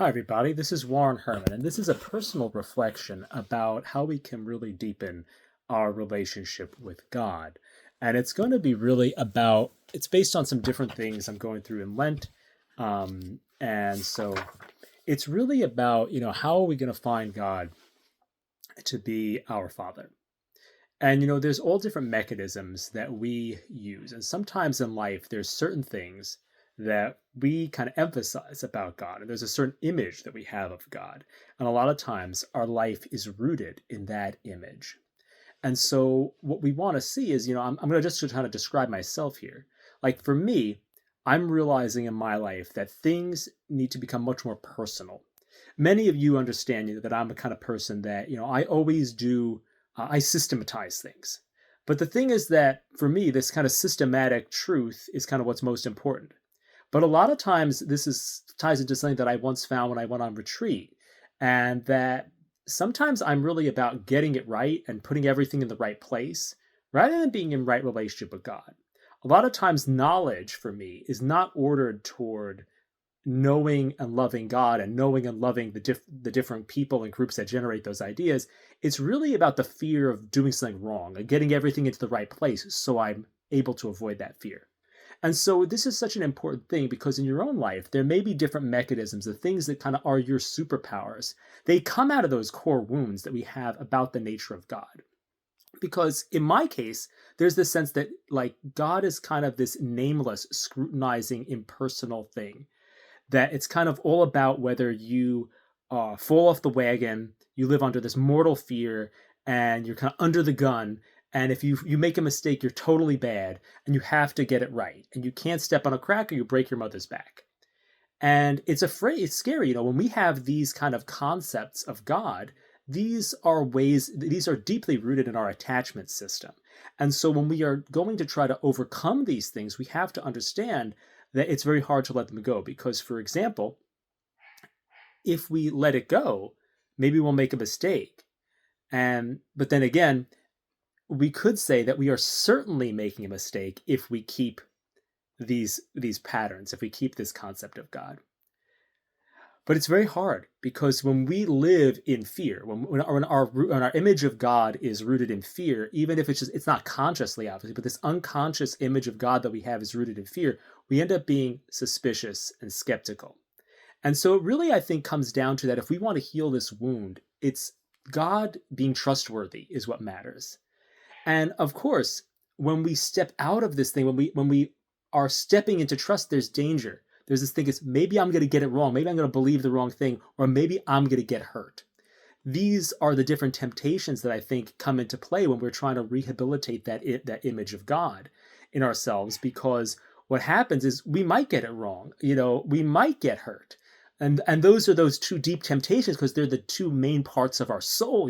Hi, everybody. This is Warren Herman, and this is a personal reflection about how we can really deepen our relationship with God. And it's going to be really about, it's based on some different things I'm going through in Lent. And so it's really about, how are we going to find God to be our Father? And, there's all different mechanisms that we use. And sometimes in life, there's certain things that we kind of emphasize about God. And there's a certain image that we have of God. And a lot of times our life is rooted in that image. And so what we want to see is, I'm going to just kind of describe myself here. Like for me, I'm realizing in my life that things need to become much more personal. Many of you understand that I'm the kind of person that, I always do, I systematize things. But the thing is that for me, this kind of systematic truth is kind of what's most important. But a lot of times this is ties into something that I once found when I went on retreat. And that sometimes I'm really about getting it right and putting everything in the right place rather than being in right relationship with God. A lot of times knowledge for me is not ordered toward knowing and loving God and knowing and loving the different people and groups that generate those ideas. It's really about the fear of doing something wrong and getting everything into the right place so I'm able to avoid that fear. And so this is such an important thing because in your own life, there may be different mechanisms, the things that kind of are your superpowers. They come out of those core wounds that we have about the nature of God. Because in my case, there's this sense that like God is kind of this nameless, scrutinizing, impersonal thing. That it's kind of all about whether you fall off the wagon, you live under this mortal fear, and you're kind of under the gun. And if you make a mistake, you're totally bad, and you have to get it right, and you can't step on a crack or you break your mother's back. And it's scary, when we have these kind of concepts of God. These are deeply rooted in our attachment system. And so when we are going to try to overcome these things, we have to understand that it's very hard to let them go because, for example, if we let it go, maybe we'll make a mistake. But then again, we could say that we are certainly making a mistake if we keep these patterns, if we keep this concept of God. But it's very hard because when we live in fear, when our image of God is rooted in fear, even if it's not consciously, obviously, but this unconscious image of God that we have is rooted in fear, we end up being suspicious and skeptical. And so it really, I think, comes down to that if we want to heal this wound, it's God being trustworthy is what matters. And of course, when we step out of this thing, when we are stepping into trust, there's danger. There's this thing is maybe I'm going to get it wrong. Maybe I'm going to believe the wrong thing, or maybe I'm going to get hurt. These are the different temptations that I think come into play when we're trying to rehabilitate that image of God in ourselves, because what happens is we might get it wrong. We might get hurt. And those are those two deep temptations because they're the two main parts of our soul,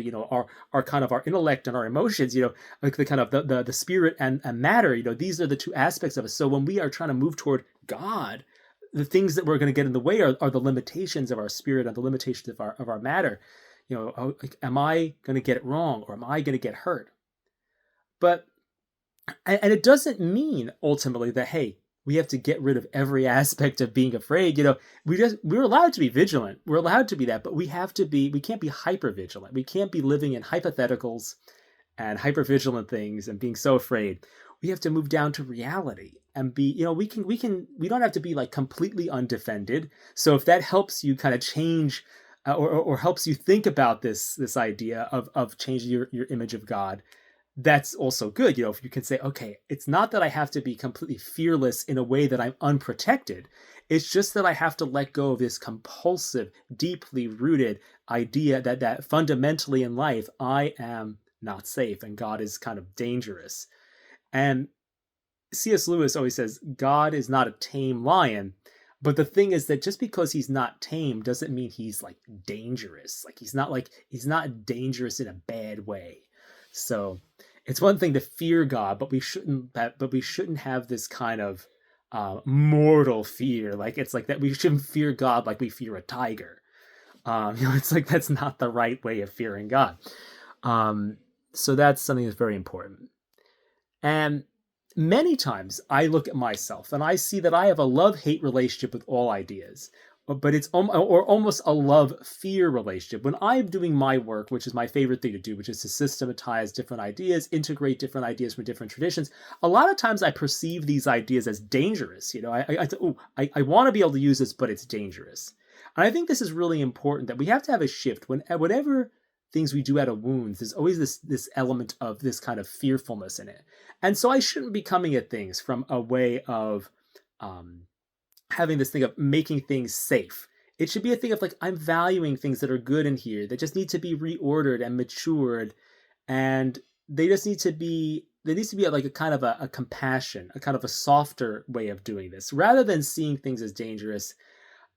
our kind of our intellect and our emotions, like the kind of the spirit and matter, these are the two aspects of us. So when we are trying to move toward God, the things that we're going to get in the way are the limitations of our spirit and the limitations of our matter. Am I going to get it wrong or am I going to get hurt? But and it doesn't mean ultimately that, hey, we have to get rid of every aspect of being afraid. We're allowed to be vigilant. We're allowed to be that, but we can't be hyper vigilant. We can't be living in hypotheticals and hyper vigilant things and being so afraid. We have to move down to reality and be, we don't have to be like completely undefended. So if that helps you kind of change or helps you think about this idea of changing your image of God, that's also good. If you can say, okay, it's not that I have to be completely fearless in a way that I'm unprotected. It's just that I have to let go of this compulsive, deeply rooted idea that fundamentally in life, I am not safe and God is kind of dangerous. And C.S. Lewis always says, God is not a tame lion. But the thing is that just because he's not tame doesn't mean he's like dangerous. He's not dangerous in a bad way. So it's one thing to fear God, but we shouldn't have this kind of mortal fear. Like it's like that we shouldn't fear God like we fear a tiger. It's like that's not the right way of fearing God. So that's something that's very important. And many times I look at myself and I see that I have a love-hate relationship with all ideas. but it's or almost a love-fear relationship. When I'm doing my work, which is my favorite thing to do, which is to systematize different ideas, integrate different ideas from different traditions, a lot of times I perceive these ideas as dangerous. I want to be able to use this, but it's dangerous. And I think this is really important, that we have to have a shift. Whatever things we do out of wounds, there's always this element of this kind of fearfulness in it. And so I shouldn't be coming at things from a way of having this thing of making things safe. It should be a thing of like, I'm valuing things that are good in here that just need to be reordered and matured, and they just need to be, there needs to be like a kind of a compassion, a kind of a softer way of doing this, rather than seeing things as dangerous.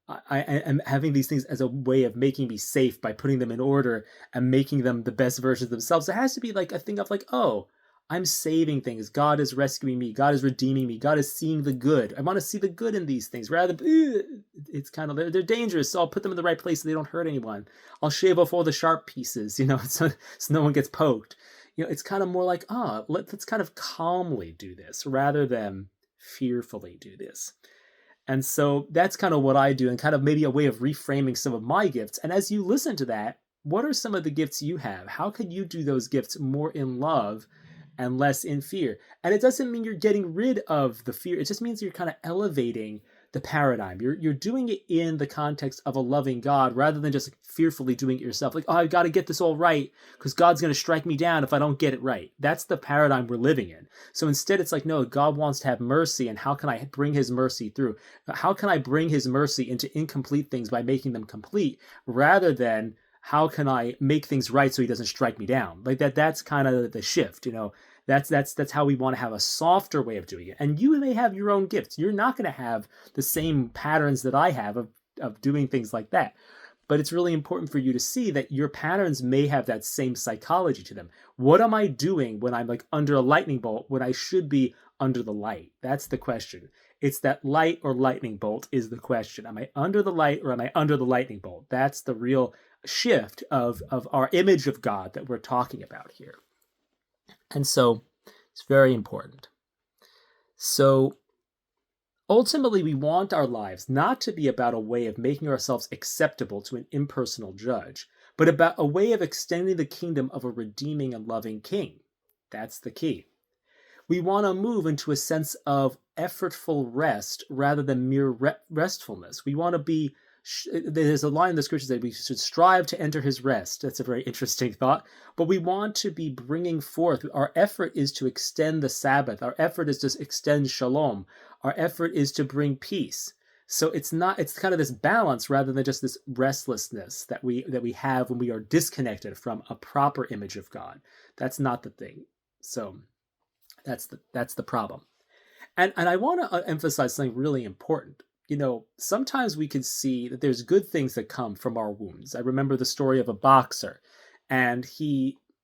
I am having these things as a way of making me safe by putting them in order and making them the best versions of themselves. It has to be like a thing of like, oh, I'm saving things. God is rescuing me. God is redeeming me. God is seeing the good. I want to see the good in these things, rather than it's kind of, they're dangerous, so I'll put them in the right place so they don't hurt anyone. I'll shave off all the sharp pieces, so no one gets poked. It's kind of more like, let's kind of calmly do this rather than fearfully do this. And so that's kind of what I do, and kind of maybe a way of reframing some of my gifts. And as you listen to that, what are some of the gifts you have? How can you do those gifts more in love and less in fear? And it doesn't mean you're getting rid of the fear. It just means you're kind of elevating the paradigm. You're doing it in the context of a loving God, rather than just fearfully doing it yourself. Like, oh, I've got to get this all right because God's going to strike me down if I don't get it right. That's the paradigm we're living in. So instead, it's like, no, God wants to have mercy, and how can I bring his mercy through? How can I bring his mercy into incomplete things by making them complete, rather than how can I make things right so he doesn't strike me down? Like that's kind of the shift, That's how we want to have a softer way of doing it. And you may have your own gifts. You're not going to have the same patterns that I have of doing things like that. But it's really important for you to see that your patterns may have that same psychology to them. What am I doing when I'm like under a lightning bolt when I should be under the light? That's the question. It's that light or lightning bolt is the question. Am I under the light or am I under the lightning bolt? That's the real shift of our image of God that we're talking about here. And so it's very important. So ultimately, we want our lives not to be about a way of making ourselves acceptable to an impersonal judge, but about a way of extending the kingdom of a redeeming and loving king. That's the key. We want to move into a sense of effortful rest rather than mere restfulness. We want to be, there's a line in the scriptures that we should strive to enter his rest. That's a very interesting thought. But we want to be bringing forth, our effort is to extend the Sabbath. Our effort is to extend shalom. Our effort is to bring peace. So it's kind of this balance rather than just this restlessness that we have when we are disconnected from a proper image of God. That's not the thing. So that's the problem. And I want to emphasize something really important. Sometimes we can see that there's good things that come from our wounds. I remember the story of a boxer, and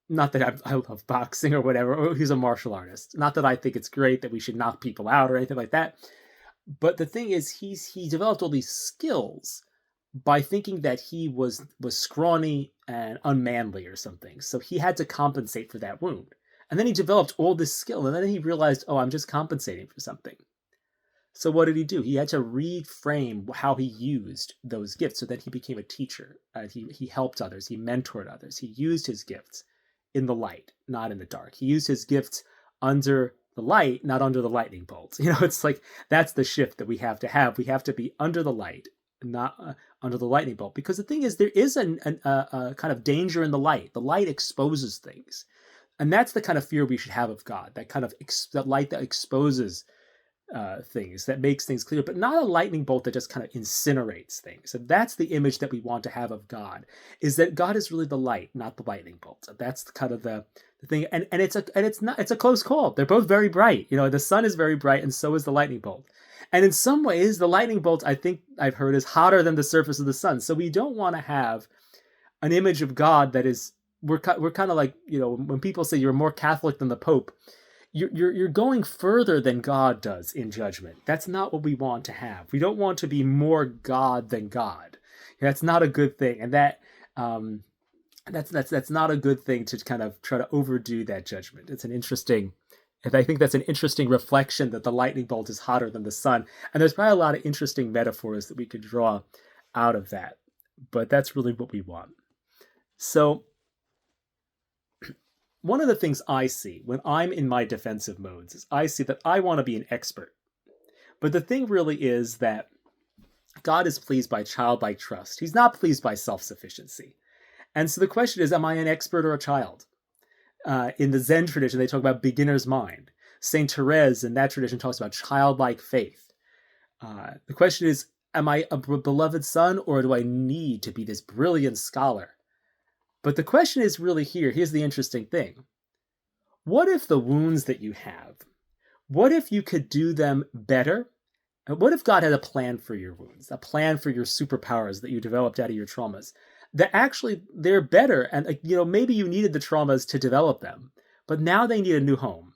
not that I love boxing or whatever, he's a martial artist. Not that I think it's great that we should knock people out or anything like that. But the thing is, he developed all these skills by thinking that he was scrawny and unmanly or something. So he had to compensate for that wound. And then he developed all this skill, and then he realized, oh, I'm just compensating for something. So what did he do? He had to reframe how he used those gifts so that he became a teacher. He helped others. He mentored others. He used his gifts in the light, not in the dark. He used his gifts under the light, not under the lightning bolt. It's like that's the shift that we have to have. We have to be under the light, not under the lightning bolt. Because the thing is, there is a kind of danger in the light. The light exposes things. And that's the kind of fear we should have of God, that kind of that light that exposes things, that makes things clear, but not a lightning bolt that just kind of incinerates things. So that's the image that we want to have of God, is that God is really the light, not the lightning bolt. So that's kind of the thing. And it's a close call. They're both very bright. The sun is very bright, and so is the lightning bolt. And in some ways, the lightning bolt, I think I've heard, is hotter than the surface of the sun. So we don't want to have an image of God that is, we're kind of like, when people say you're more Catholic than the Pope, you're going further than God does in judgment. That's not what we want to have. We don't want to be more God than God. That's not a good thing, and that's not a good thing to kind of try to overdo that judgment. And I think that's an interesting reflection that the lightning bolt is hotter than the sun. And there's probably a lot of interesting metaphors that we could draw out of that, but that's really what we want. So one of the things I see when I'm in my defensive modes is I see that I want to be an expert. But the thing really is that God is pleased by childlike trust. He's not pleased by self-sufficiency. And so the question is, am I an expert or a child? In the Zen tradition, they talk about beginner's mind. Saint Therese in that tradition talks about childlike faith. The question is, am I a beloved son, or do I need to be this brilliant scholar? But the question is really here's the interesting thing. What if the wounds that you have, what if you could do them better? What if God had a plan for your wounds, a plan for your superpowers that you developed out of your traumas, that actually they're better, and maybe you needed the traumas to develop them, but now they need a new home.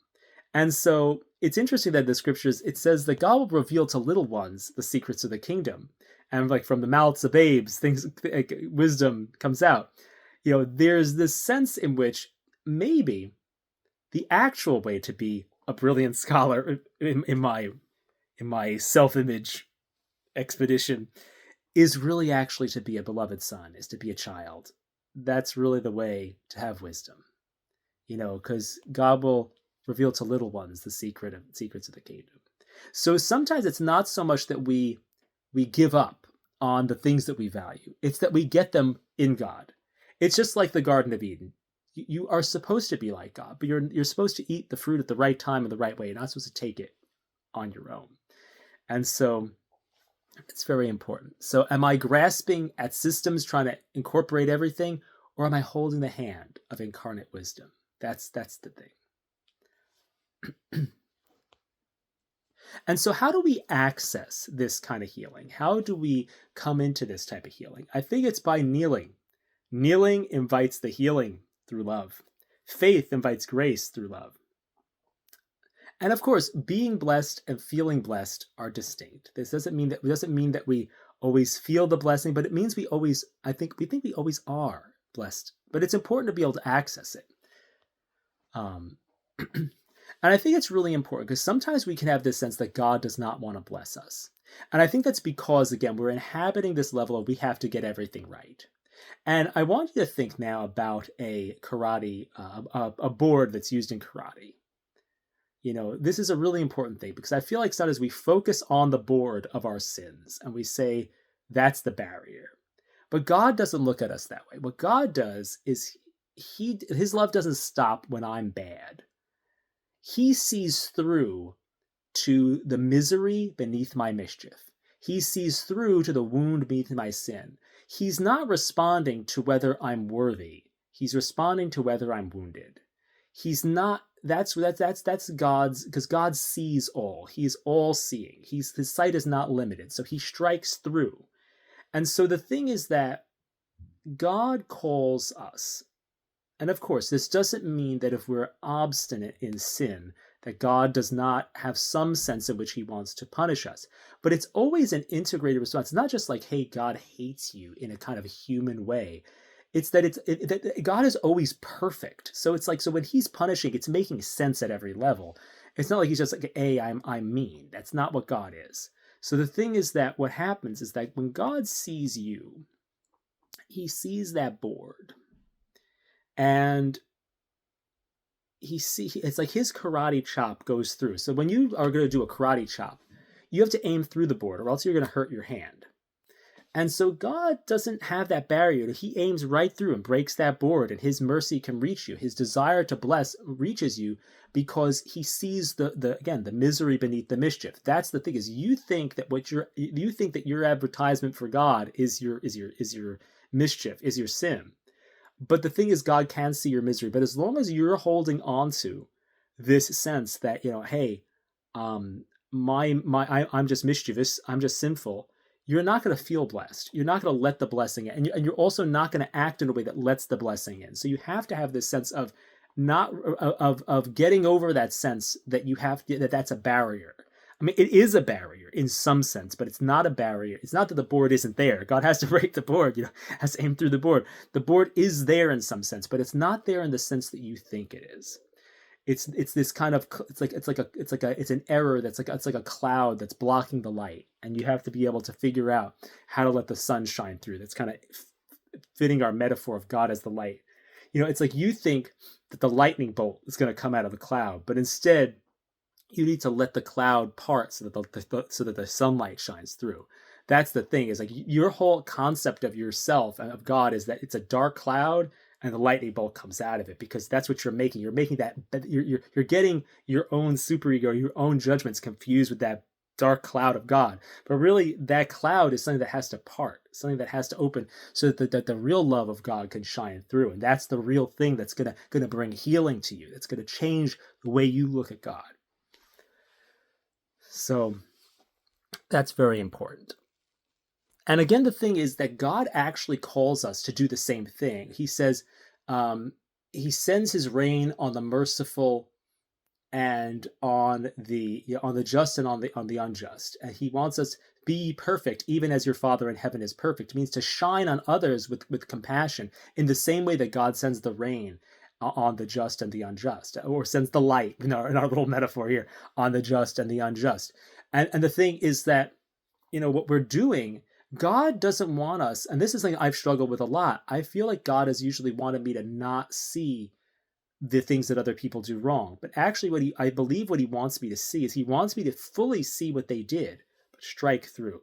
And so it's interesting that in the scriptures it says that God will reveal to little ones the secrets of the kingdom, and like from the mouths of babes, things like wisdom comes out. There's this sense in which maybe the actual way to be a brilliant scholar in my self-image expedition is really actually to be a beloved son, is to be a child. That's really the way to have wisdom, because God will reveal to little ones the secrets of the kingdom. So sometimes it's not so much that we give up on the things that we value. It's that we get them in God. It's just like the Garden of Eden. You are supposed to be like God, but you're supposed to eat the fruit at the right time and the right way. You're not supposed to take it on your own. And so it's very important. So am I grasping at systems trying to incorporate everything, or am I holding the hand of incarnate wisdom? That's the thing. And so how do we access this kind of healing? How do we come into this type of healing? I think it's by kneeling. Kneeling invites the healing through love. Faith invites grace through love. And of course, being blessed and feeling blessed are distinct. This doesn't mean that we always feel the blessing, but it means we think we always are blessed. But it's important to be able to access it. And I think it's really important because sometimes we can have this sense that God does not want to bless us. And I think that's because, again, we're inhabiting this level of we have to get everything right. And I want you to think now about a karate, a board that's used in karate. This is a really important thing because I feel like sometimes we focus on the board of our sins and we say that's the barrier. But God doesn't look at us that way. What God does is his love doesn't stop when I'm bad. He sees through to the misery beneath my mischief. He sees through to the wound beneath my sin. He's not responding to whether I'm worthy. He's responding to whether I'm wounded. He's not. That's God's, because God sees all. He's all seeing. His sight is not limited, so he strikes through. And so the thing is that God calls us. And of course, this doesn't mean that if we're obstinate in sin, that God does not have some sense in which he wants to punish us. But it's always an integrated response. It's not just like, hey, God hates you in a kind of human way. It's that God is always perfect. So it's like, so when he's punishing, it's making sense at every level. It's not like he's just like, hey, I'm mean. That's not what God is. So the thing is that what happens is that when God sees you, he sees that board. And it's like his karate chop goes through. So when you are going to do a karate chop, you have to aim through the board or else you're going to hurt your hand. And so God doesn't have that barrier. He aims right through and breaks that board, and his mercy can reach you. His desire to bless reaches you because he sees the misery beneath the mischief. That's the thing, is you think that your advertisement for God is your mischief, is your sin. But the thing is, God can see your misery. But as long as you're holding on to this sense that, hey, I'm just mischievous, I'm just sinful, you're not going to feel blessed. You're not going to let the blessing in. And you're also not going to act in a way that lets the blessing in. So you have to have this sense of getting over that sense that that's a barrier. I mean, it is a barrier in some sense, but it's not a barrier. It's not that the board isn't there. God has to break the board, has to aim through the board. The board is there in some sense, but it's not there in the sense that you think it is. It's this kind of, it's an error that's like, it's like a cloud that's blocking the light, and you have to be able to figure out how to let the sun shine through. That's kind of fitting our metaphor of God as the light. It's like you think that the lightning bolt is going to come out of the cloud, but instead you need to let the cloud part so that the sunlight shines through. That's the thing, is like your whole concept of yourself and of God is that it's a dark cloud and the lightning bolt comes out of it, because that's what you're making. You're making that, you're getting your own superego, your own judgments confused with that dark cloud of God. But really, that cloud is something that has to part, something that has to open, so that the real love of God can shine through. And that's the real thing that's gonna bring healing to you. That's gonna change the way you look at God. So that's very important. And again, the thing is that God actually calls us to do the same thing. He says, he sends his rain on the merciful and on the just and on the unjust. And he wants us, be perfect, even as your Father in heaven is perfect. It means to shine on others with compassion, in the same way that God sends the rain on the just and the unjust, or sends the light, in our little metaphor here, on the just and the unjust. And the thing is that, what we're doing, God doesn't want us, and this is something I've struggled with a lot. I feel like God has usually wanted me to not see the things that other people do wrong. But actually, I believe what he wants me to see is he wants me to fully see what they did, but strike through.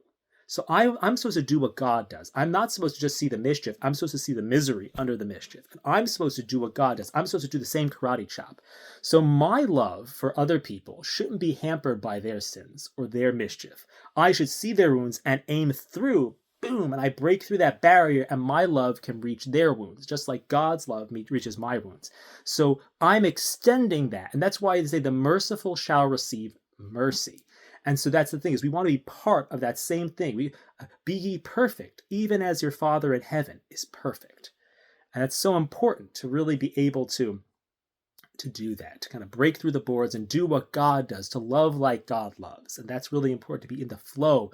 So I'm supposed to do what God does. I'm not supposed to just see the mischief. I'm supposed to see the misery under the mischief. And I'm supposed to do what God does. I'm supposed to do the same karate chop. So my love for other people shouldn't be hampered by their sins or their mischief. I should see their wounds and aim through, boom, and I break through that barrier, and my love can reach their wounds, just like God's love reaches my wounds. So I'm extending that. And that's why they say the merciful shall receive mercy. And so that's the thing, is we want to be part of that same thing. Be ye perfect, even as your Father in heaven is perfect. And it's so important to really be able to do that, to kind of break through the boards and do what God does, to love like God loves. And that's really important, to be in the flow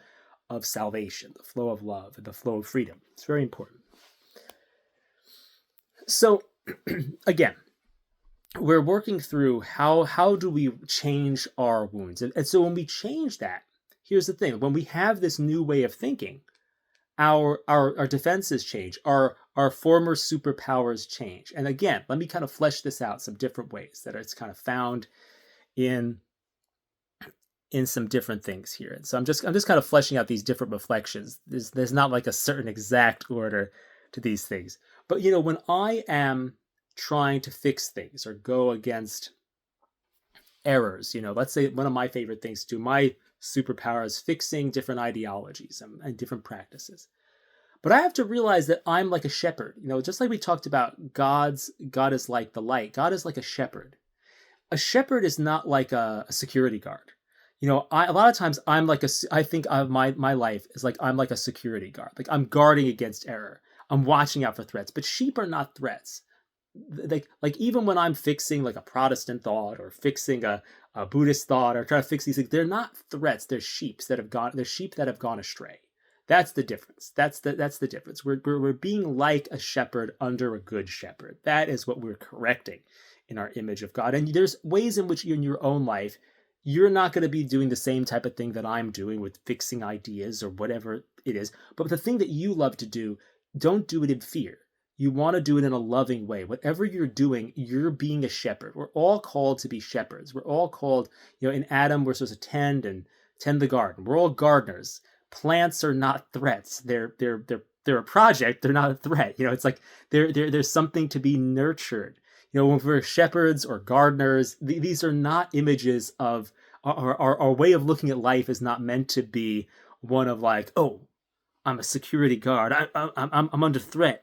of salvation, the flow of love, and the flow of freedom. It's very important. So again, we're working through how do we change our wounds. And so when we change that, here's the thing. When we have this new way of thinking, our defenses change, our former superpowers change. And again, let me kind of flesh this out some different ways that it's kind of found in some different things here. And so I'm just kind of fleshing out these different reflections. There's not like a certain exact order to these things. But when I am trying to fix things or go against errors, let's say one of my favorite things to do, my superpower is fixing different ideologies and different practices. But I have to realize that I'm like a shepherd. Just like we talked about, God is like the light. God is like a shepherd. A shepherd is not like a security guard. A lot of times I think of my life is like I'm like a security guard. Like I'm guarding against error. I'm watching out for threats. But sheep are not threats. Like even when I'm fixing like a Protestant thought or fixing a Buddhist thought or trying to fix these things, they're not threats. They're sheep that have gone astray. That's the difference. That's the difference. We're being like a shepherd under a good shepherd. That is what we're correcting in our image of God. And there's ways in which in your own life, you're not going to be doing the same type of thing that I'm doing with fixing ideas or whatever it is. But the thing that you love to do, don't do it in fear. You want to do it in a loving way. Whatever you're doing, you're being a shepherd. We're all called to be shepherds. We're all called, in Adam, we're supposed to tend the garden. We're all gardeners. Plants are not threats. They're a project. They're not a threat. It's like there's something to be nurtured. When we're shepherds or gardeners, these are not images of our way of looking at life is not meant to be one of like, oh, I'm a security guard. I'm under threat.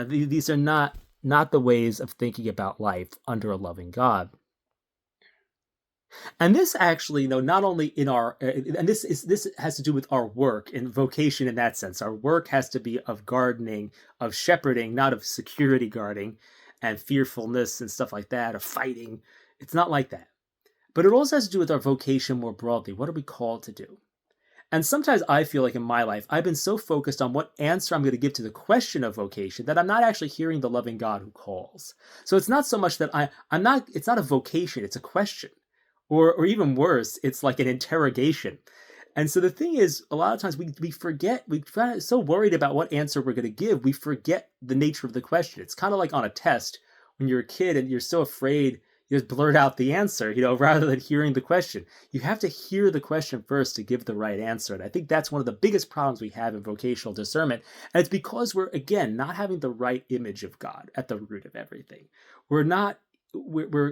These are not the ways of thinking about life under a loving God. And this actually, not only in our, and this has to do with our work and vocation in that sense. Our work has to be of gardening, of shepherding, not of security guarding and fearfulness and stuff like that, of fighting. It's not like that. But it also has to do with our vocation more broadly. What are we called to do? And sometimes I feel like in my life, I've been so focused on what answer I'm going to give to the question of vocation that I'm not actually hearing the loving God who calls. So it's not so much that I'm not, it's not a vocation, it's a question. Or even worse, it's like an interrogation. And so the thing is, a lot of times we forget, we're so worried about what answer we're going to give, we forget the nature of the question. It's kind of like on a test when you're a kid and you're so afraid you just blurt out the answer, rather than hearing the question. You have to hear the question first to give the right answer. And I think that's one of the biggest problems we have in vocational discernment. And it's because we're, again, not having the right image of God at the root of everything. We're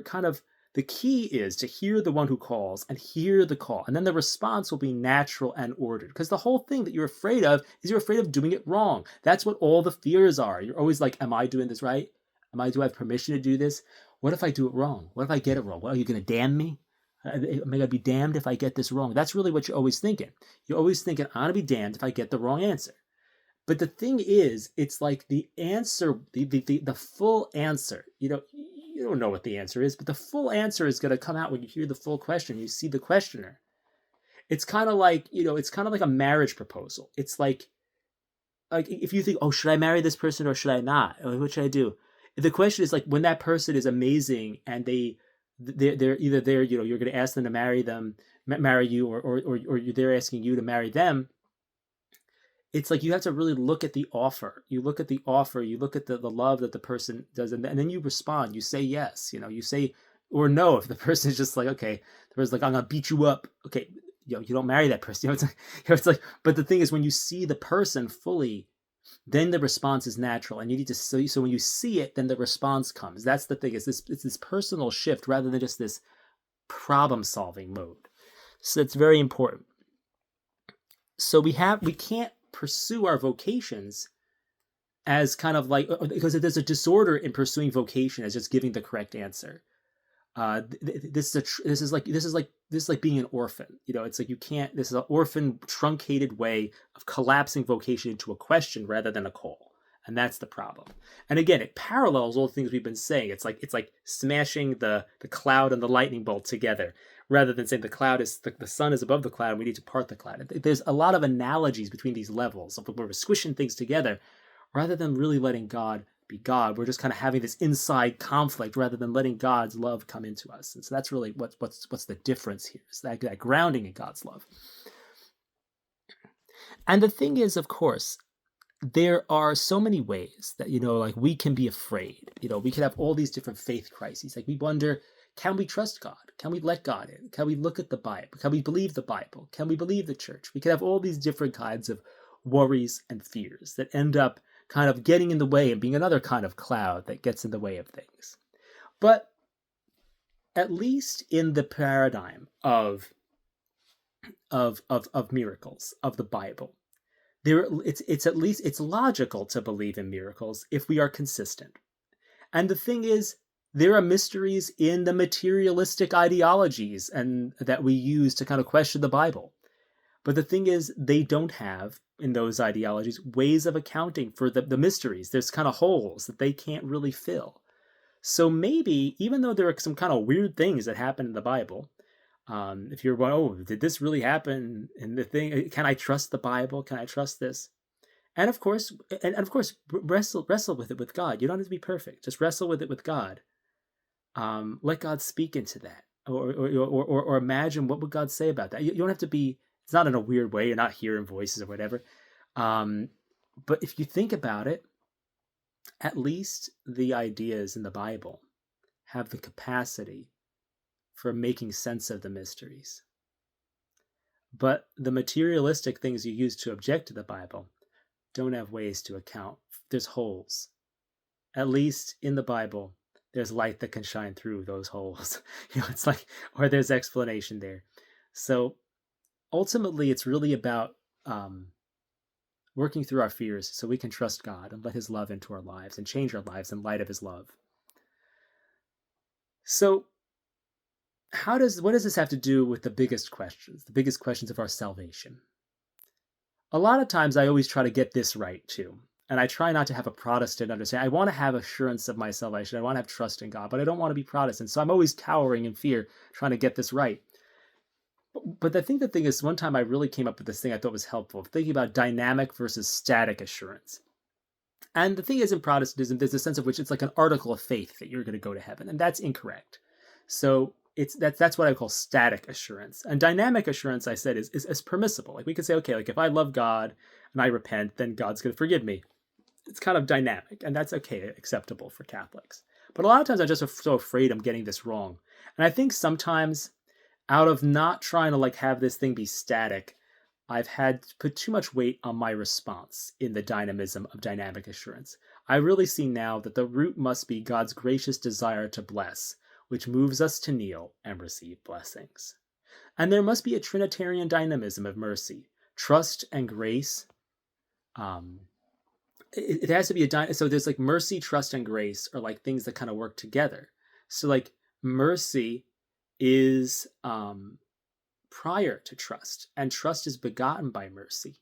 kind of, the key is to hear the one who calls and hear the call. And then the response will be natural and ordered. Because the whole thing that you're afraid of is you're afraid of doing it wrong. That's what all the fears are. You're always like, am I doing this right? Do I have permission to do this? What if I do it wrong? What if I get it wrong? Well, are you going to damn me? May I be damned if I get this wrong? That's really what you're always thinking. You're always thinking, I'm going to be damned if I get the wrong answer. But the thing is, it's like the answer, the full answer, you don't know what the answer is, but the full answer is going to come out when you hear the full question, you see the questioner. It's kind of like, it's kind of like a marriage proposal. It's like if you think, oh, should I marry this person or should I not? What should I do? The question is like when that person is amazing and they're either there, you're going to ask them to marry you, or they're asking you to marry them. It's like you have to really look at the offer. You look at the offer. You look at the love that the person does, and then you respond. You say yes. You say or no if the person is just like, okay, the person's like, I'm gonna beat you up. Okay, you don't marry that person. It's like. But the thing is, when you see the person fully, then the response is natural, and you need to see. So when you see it, then the response comes. That's the thing. It's this personal shift rather than just this problem-solving mode. So it's very important. So we can't pursue our vocations as kind of like, because there's a disorder in pursuing vocation as just giving the correct answer. This is like being an orphan. It's like you can't. This is an orphan truncated way of collapsing vocation into a question rather than a call, and that's the problem. And again, it parallels all the things we've been saying. It's like smashing the cloud and the lightning bolt together, rather than saying the cloud is the sun is above the cloud and we need to part the cloud. There's a lot of analogies between these levels of where we're squishing things together, rather than really letting God be God. We're just kind of having this inside conflict rather than letting God's love come into us. And so that's really what's the difference here, is that grounding in God's love. And the thing is, of course, there are so many ways that, like we can be afraid. We can have all these different faith crises. Like we wonder, can we trust God? Can we let God in? Can we look at the Bible? Can we believe the Bible? Can we believe the church? We can have all these different kinds of worries and fears that end up kind of getting in the way and being another kind of cloud that gets in the way of things. But at least in the paradigm of miracles, of the Bible, it's logical to believe in miracles if we are consistent. And the thing is, there are mysteries in the materialistic ideologies and that we use to kind of question the Bible. But the thing is, they don't have, in those ideologies, ways of accounting for the mysteries. There's kind of holes that they can't really fill. So maybe, even though there are some kind of weird things that happen in the Bible, if you're, oh, did this really happen in the thing? Can I trust the Bible? Can I trust this? And of course, wrestle with it with God. You don't have to be perfect. Just wrestle with it with God. Let God speak into that, or imagine what would God say about that. You don't have to be. It's not in a weird way. You're not hearing voices or whatever. But if you think about it, at least the ideas in the Bible have the capacity for making sense of the mysteries. But the materialistic things you use to object to the Bible don't have ways to account. There's holes. At least in the Bible, there's light that can shine through those holes. It's like, or there's explanation there. So ultimately, it's really about working through our fears so we can trust God and let his love into our lives and change our lives in light of his love. So what does this have to do with the biggest questions of our salvation? A lot of times I always try to get this right too. And I try not to have a Protestant understanding. I want to have assurance of my salvation. I want to have trust in God, but I don't want to be Protestant. So I'm always cowering in fear, trying to get this right. But the thing is, one time I really came up with this thing I thought was helpful, thinking about dynamic versus static assurance. And the thing is, in Protestantism, there's a sense of which it's like an article of faith that you're going to go to heaven, and that's incorrect. So that's what I call static assurance. And dynamic assurance, I said, is permissible. Like we could say, okay, like if I love God and I repent, then God's going to forgive me. It's kind of dynamic, and that's okay, acceptable for Catholics. But a lot of times I'm just so afraid I'm getting this wrong. And I think sometimes out of not trying to like have this thing be static, I've had to put too much weight on my response in the dynamism of dynamic assurance. I really see now that the root must be God's gracious desire to bless, which moves us to kneel and receive blessings. And there must be a Trinitarian dynamism of mercy, trust, and grace. It has to be so there's like mercy, trust, and grace are like things that kind of work together. So like mercy is prior to trust, and trust is begotten by mercy,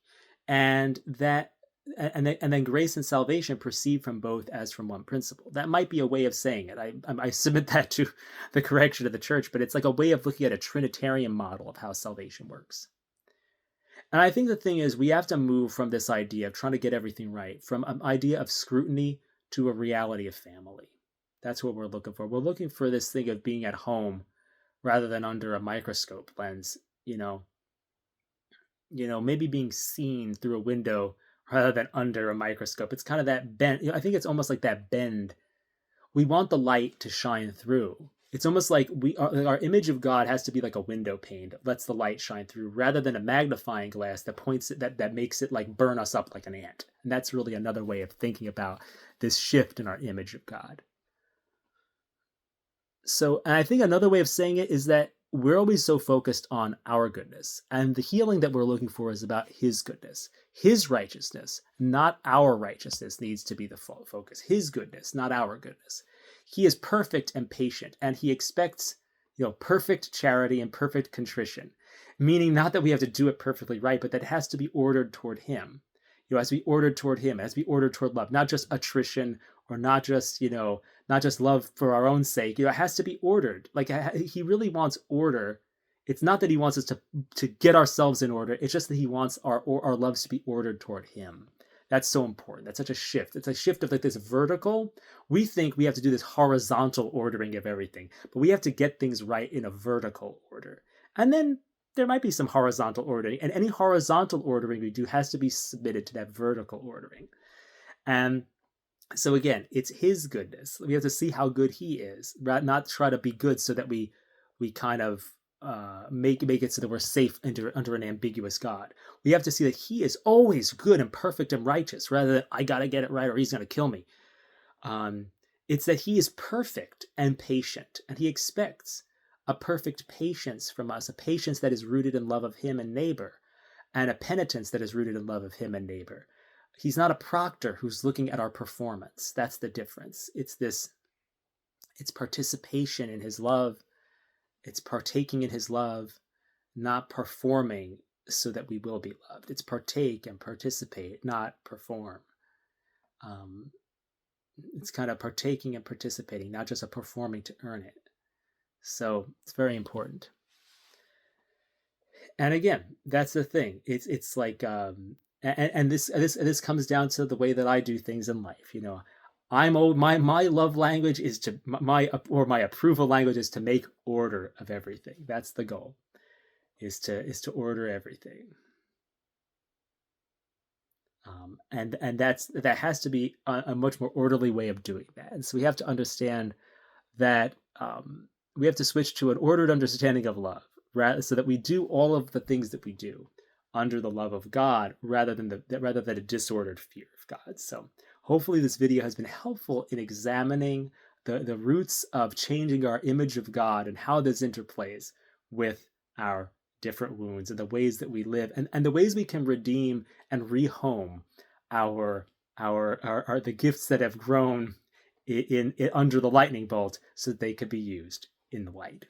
and then grace and salvation proceed from both as from one principle. That might be a way of saying it. I submit that to the correction of the church, but it's like a way of looking at a Trinitarian model of how salvation works. And I think the thing is, we have to move from this idea of trying to get everything right, from an idea of scrutiny to a reality of family. That's what we're looking for. We're looking for this thing of being at home rather than under a microscope lens, maybe being seen through a window rather than under a microscope. It's kind of that bend. I think it's almost like that bend. We want the light to shine through. It's almost like our image of God has to be like a window pane that lets the light shine through, rather than a magnifying glass that points it, that makes it like burn us up like an ant. And that's really another way of thinking about this shift in our image of God. So, and I think another way of saying it is that we're always so focused on our goodness, and the healing that we're looking for is about his goodness. His righteousness, not our righteousness, needs to be the focus. His goodness, not our goodness. He is perfect and patient, and he expects, perfect charity and perfect contrition, meaning not that we have to do it perfectly right, but that it has to be ordered toward him. It has to be ordered toward him. It has to be ordered toward love, not just attrition, or not just, not just love for our own sake. It has to be ordered. Like he really wants order. It's not that he wants us to get ourselves in order. It's just that he wants our loves to be ordered toward him. That's so important. That's such a shift. It's a shift of like this vertical. We think we have to do this horizontal ordering of everything, but we have to get things right in a vertical order. And then there might be some horizontal ordering, and any horizontal ordering we do has to be submitted to that vertical ordering. And so again, it's his goodness. We have to see how good he is, not try to be good so that we kind of make it so that we're safe under an ambiguous God. We have to see that he is always good and perfect and righteous, rather than I gotta get it right or he's gonna kill me. It's that he is perfect and patient, and he expects a perfect patience from us, a patience that is rooted in love of him and neighbor, and a penitence that is rooted in love of him and neighbor. He's not a proctor who's looking at our performance. That's the difference. It's participation in his love. It's partaking in his love, not performing so that we will be loved. It's partake and participate, not perform. It's kind of partaking and participating, not just a performing to earn it. So it's very important. And again, that's the thing. It's like, and this comes down to the way that I do things in life. I'm old. My love language is my approval language is to make order of everything. That's the goal, is to order everything. And that has to be a much more orderly way of doing that. And so we have to understand that we have to switch to an ordered understanding of love, so that we do all of the things that we do under the love of God, rather than a disordered fear of God. So hopefully this video has been helpful in examining the roots of changing our image of God and how this interplays with our different wounds and the ways that we live, and the ways we can redeem and rehome the gifts that have grown in under the lightning bolt, so that they could be used in the light.